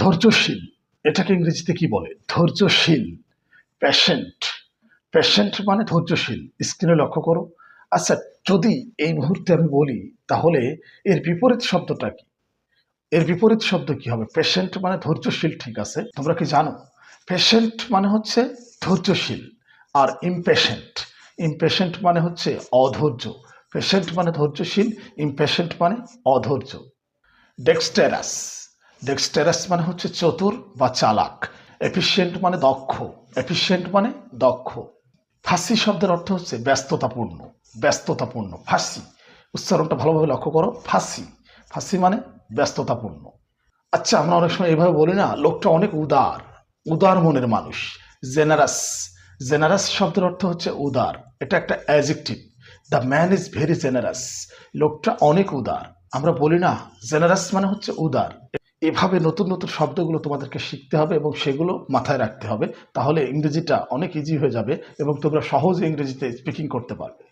ধৈর্যশীল, এটাকে ইংরেজিতে কি বলে? ধৈর্যশীল, পেশেন্ট। পেশেন্ট মানে ধৈর্যশীল। স্ক্রিনে লক্ষ্য করো। আচ্ছা, যদি এই মুহূর্তে আমি বলি তাহলে এর বিপরীত শব্দটা কি? এর বিপরীত শব্দ কি হবে? পেশেন্ট মানে ধৈর্যশীল, ঠিক আছে, তোমরা কি জানো? পেশেন্ট মানে হচ্ছে ধৈর্যশীল, আর ইমপেশেন্ট, ইমপেশেন্ট মানে হচ্ছে অধৈর্য। পেশেন্ট মানে ধৈর্যশীল, ইমপেশেন্ট মানে অধৈর্য। ডেক্সটেরাস, ডেক্সটেরাস মানে হচ্ছে চতুর বা চালাক। এফিশিয়েন্ট মানে দক্ষ, এফিশিয়েন্ট মানে দক্ষ। ফাঁসি শব্দের অর্থ হচ্ছে ব্যস্ততাপূর্ণ, ব্যস্ততাপূর্ণ। ফাঁসি, উচ্চারণটা ভালোভাবে লক্ষ্য করো। ফাঁসি, ফাঁসি মানে ব্যস্ততাপূর্ণ। আচ্ছা, আমরা অনেক সময় এইভাবে বলি না, লোকটা অনেক উদার, উদার মনের মানুষ। জেনারাস, জেনারাস শব্দের অর্থ হচ্ছে উদার। এটা একটা adjective. The man is very generous, লোকটা অনেক উদার। আমরা বলি না জেনারাস মানে হচ্ছে উদার। এভাবে নতুন নতুন শব্দগুলো তোমাদেরকে শিখতে হবে এবং সেগুলো মাথায় রাখতে হবে, তাহলে ইংরেজিটা অনেক ইজি হয়ে যাবে এবং তোমরা সহজে ইংরেজিতে স্পিকিং করতে পারবে।